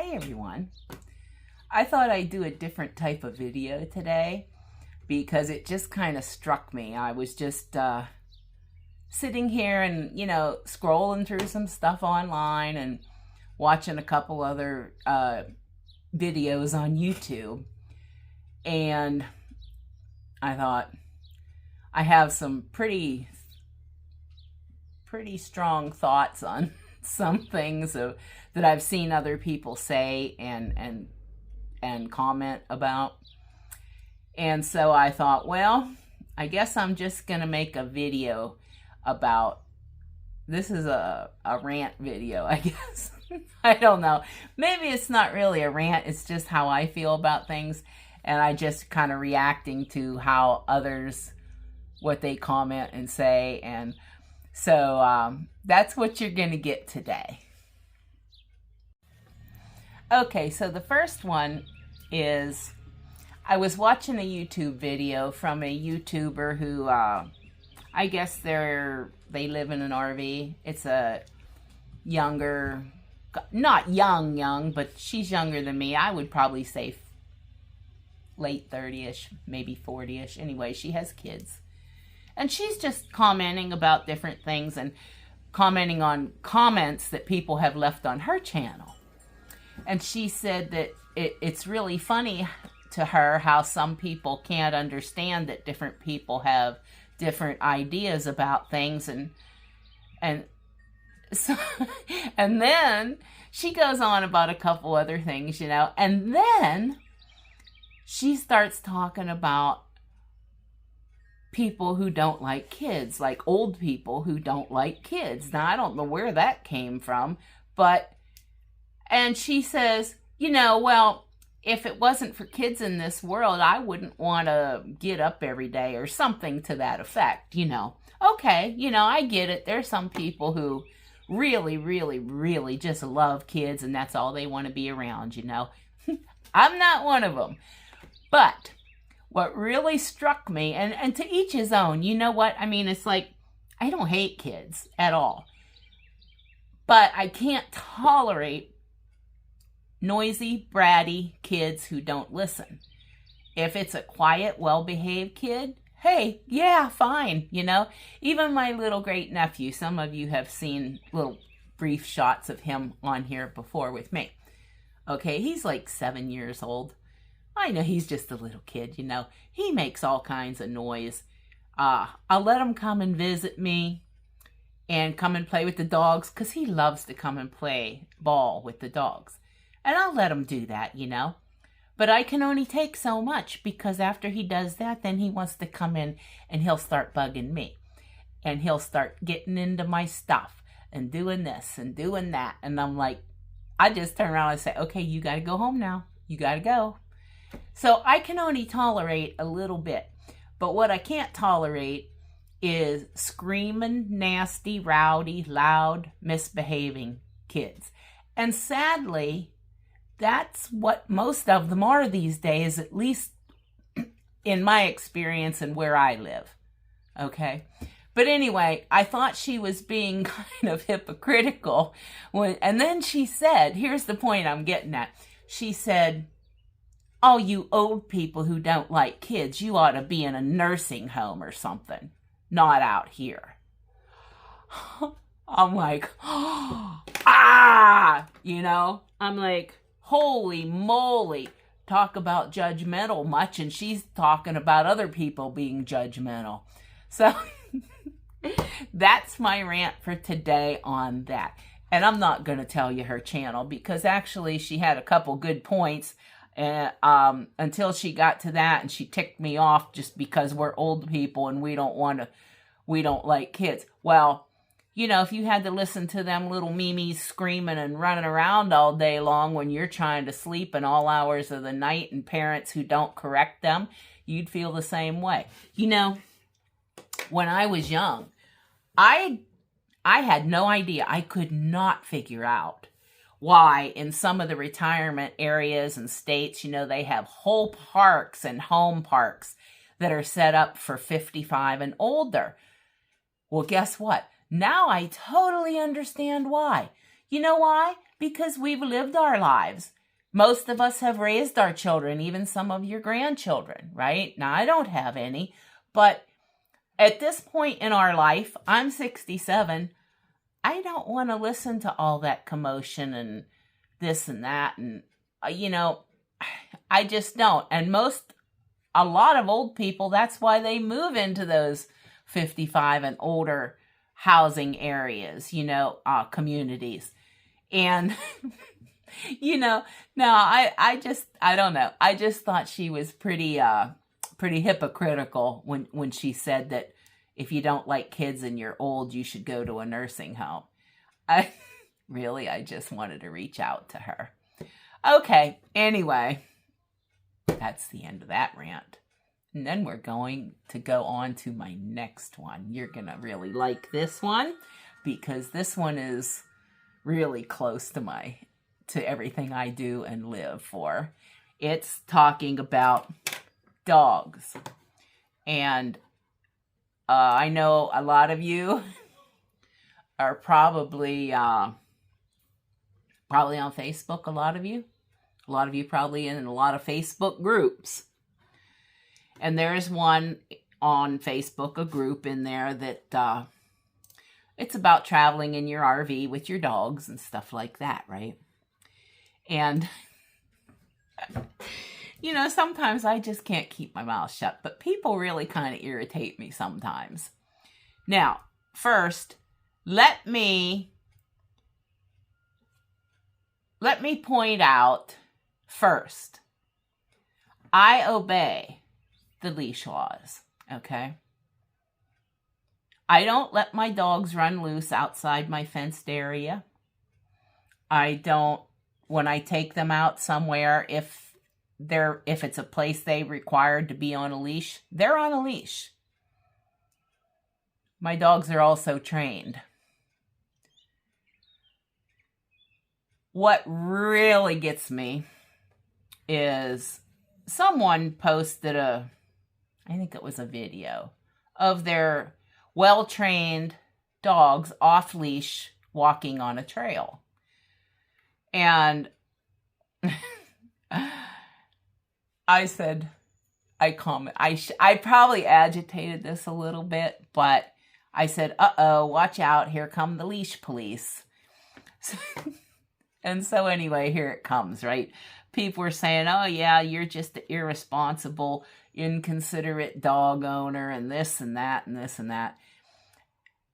Hi everyone. I thought I'd do a different type of video today because it just kind of struck me. I was just sitting here and, scrolling through some stuff online and watching a couple other videos on YouTube. And I thought I have some pretty strong thoughts on some things that I've seen other people say and comment about. And so I thought, well, I guess I'm just gonna make a video about, this is a rant video, I guess. I don't know, maybe it's not really a rant, it's just how I feel about things, and I just kind of reacting to how others, what they comment and say. And so that's what you're going to get today. Okay, so the first one is, I was watching a YouTube video from a YouTuber who, I guess they live in an RV. It's a younger, not young, but she's younger than me. I would probably say late 30-ish, maybe 40-ish. Anyway, she has kids. And she's just commenting about different things and commenting on comments that people have left on her channel. And she said that it's really funny to her how some people can't understand that different people have different ideas about things. And so, and then she goes on about a couple other things, and then she starts talking about people who don't like kids, like old people who don't like kids. Now, I don't know where that came from, and she says, well, if it wasn't for kids in this world, I wouldn't want to get up every day, or something to that effect, Okay, I get it. There's some people who really just love kids, and that's all they want to be around, I'm not one of them. But what really struck me, and to each his own, you know what? I mean, it's like, I don't hate kids at all. But I can't tolerate noisy, bratty kids who don't listen. If it's a quiet, well-behaved kid, hey, yeah, fine, Even my little great nephew, some of you have seen little brief shots of him on here before with me. Okay, he's like 7 years old. I know he's just a little kid, He makes all kinds of noise. I'll let him come and visit me and come and play with the dogs, because he loves to come and play ball with the dogs. And I'll let him do that, But I can only take so much, because after he does that, then he wants to come in and he'll start bugging me. And he'll start getting into my stuff and doing this and doing that. And I'm like, I just turn around and say, okay, you got to go home now. You got to go. So I can only tolerate a little bit. But what I can't tolerate is screaming, nasty, rowdy, loud, misbehaving kids. And sadly, that's what most of them are these days, at least in my experience and where I live. Okay? But anyway, I thought she was being kind of hypocritical. And then she said, here's the point I'm getting at. She said, oh, you old people who don't like kids, you ought to be in a nursing home or something, not out here. I'm like, I'm like, holy moly, talk about judgmental much, and she's talking about other people being judgmental. So that's my rant for today on that. And I'm not going to tell you her channel, because actually she had a couple good points. Until she got to that, and she ticked me off just because we're old people and we don't like kids. Well, if you had to listen to them little memes screaming and running around all day long when you're trying to sleep in all hours of the night, and parents who don't correct them, you'd feel the same way. When I was young, I had no idea. I could not figure out why in some of the retirement areas and states, they have whole parks and home parks that are set up for 55 and older. Well, guess what? Now I totally understand why. You know why? Because we've lived our lives Most of us have raised our children, even some of your grandchildren, right? Now, I don't have any, but at this point in our life, I'm 67. I don't want to listen to all that commotion and this and that. And, I just don't. And a lot of old people, that's why they move into those 55 and older housing areas, communities. And, no, I don't know. I just thought she was pretty hypocritical when she said that if you don't like kids and you're old, you should go to a nursing home. I just wanted to reach out to her. Okay, anyway, that's the end of that rant. And then we're going to go on to my next one. You're going to really like this one because this one is really close to everything I do and live for. It's talking about dogs. And I know a lot of you are probably on Facebook, a lot of you probably in a lot of Facebook groups. And there's one on Facebook, a group in there that it's about traveling in your RV with your dogs and stuff like that, right? And, sometimes I just can't keep my mouth shut, but people really kind of irritate me sometimes. Now, first, let me point out first, I obey the leash laws, okay? I don't let my dogs run loose outside my fenced area. I don't, when I take them out somewhere, if it's a place they required to be on a leash, they're on a leash. My dogs are also trained. What really gets me is someone posted I think it was a video of their well-trained dogs off leash walking on a trail. And I probably agitated this a little bit, but I said, uh-oh, watch out, here come the leash police. And so anyway, here it comes, right? People were saying, oh yeah, you're just an irresponsible, inconsiderate dog owner and this and that and this and that.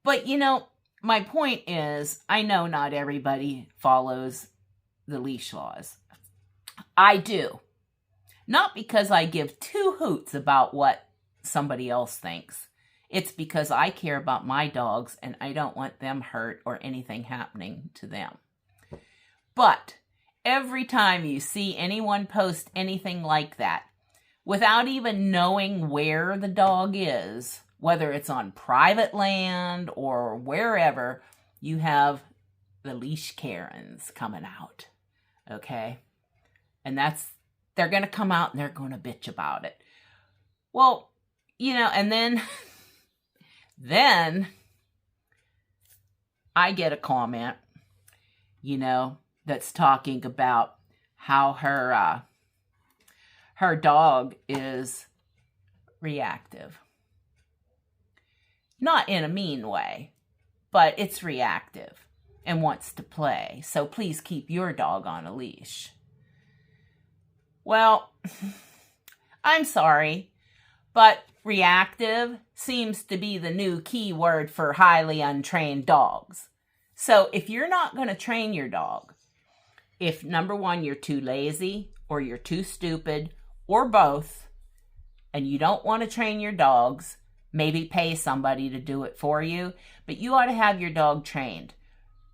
But my point is, I know not everybody follows the leash laws. I do. Not because I give two hoots about what somebody else thinks. It's because I care about my dogs and I don't want them hurt or anything happening to them. But every time you see anyone post anything like that, without even knowing where the dog is, whether it's on private land or wherever, you have the leash Karens coming out, okay? And they're going to come out and they're going to bitch about it. Well, and then I get a comment, that's talking about how her dog is reactive. Not in a mean way, but it's reactive and wants to play. So please keep your dog on a leash. Well, I'm sorry, but reactive seems to be the new key word for highly untrained dogs. So if you're not going to train your dog, if number one, you're too lazy or you're too stupid or both, and you don't want to train your dogs, maybe pay somebody to do it for you, but you ought to have your dog trained.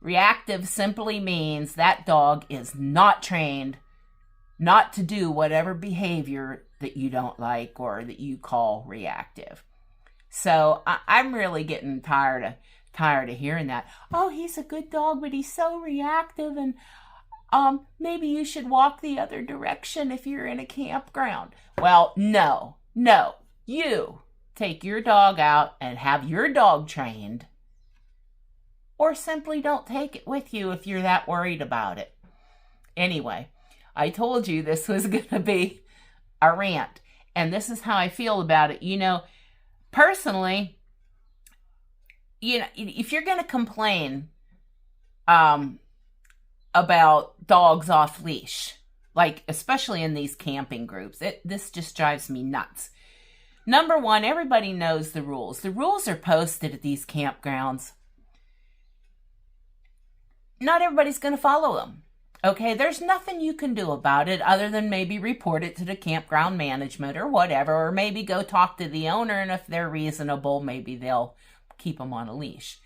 Reactive simply means that dog is not trained not to do whatever behavior that you don't like or that you call reactive. So I'm really getting tired of hearing that. Oh, he's a good dog, but he's so reactive, and maybe you should walk the other direction if you're in a campground. Well, no. You take your dog out and have your dog trained, or simply don't take it with you if you're that worried about it. Anyway, I told you this was going to be a rant. And this is how I feel about it. You know, personally, you know, if you're going to complain about dogs off leash, like especially in these camping groups, this just drives me nuts. Number one, everybody knows the rules. The rules are posted at these campgrounds. Not everybody's going to follow them. Okay, there's nothing you can do about it other than maybe report it to the campground management or whatever, or maybe go talk to the owner, and if they're reasonable, maybe they'll keep them on a leash.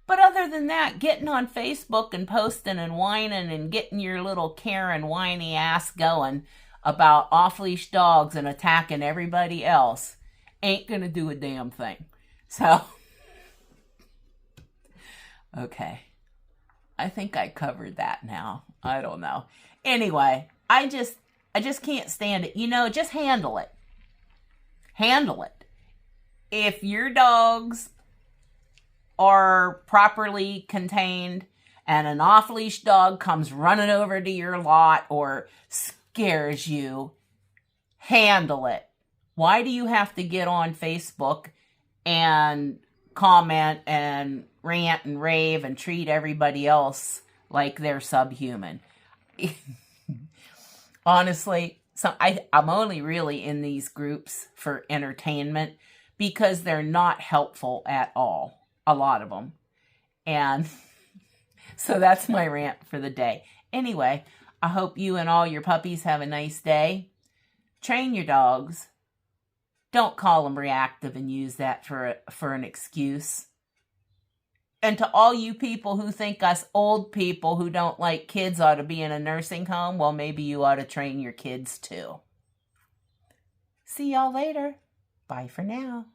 But other than that, getting on Facebook and posting and whining and getting your little Karen whiny ass going about off-leash dogs and attacking everybody else ain't gonna do a damn thing. So, okay. I think I covered that now. I don't know. Anyway, I just can't stand it. You know, just handle it. Handle it. If your dogs are properly contained and an off-leash dog comes running over to your lot or scares you, handle it. Why do you have to get on Facebook and comment and rant and rave and treat everybody else like they're subhuman? Honestly, I'm only really in these groups for entertainment because they're not helpful at all. A lot of them. And so that's my rant for the day. Anyway, I hope you and all your puppies have a nice day. Train your dogs. Don't call them reactive and use that for an excuse. And to all you people who think us old people who don't like kids ought to be in a nursing home, well, maybe you ought to train your kids too. See y'all later. Bye for now.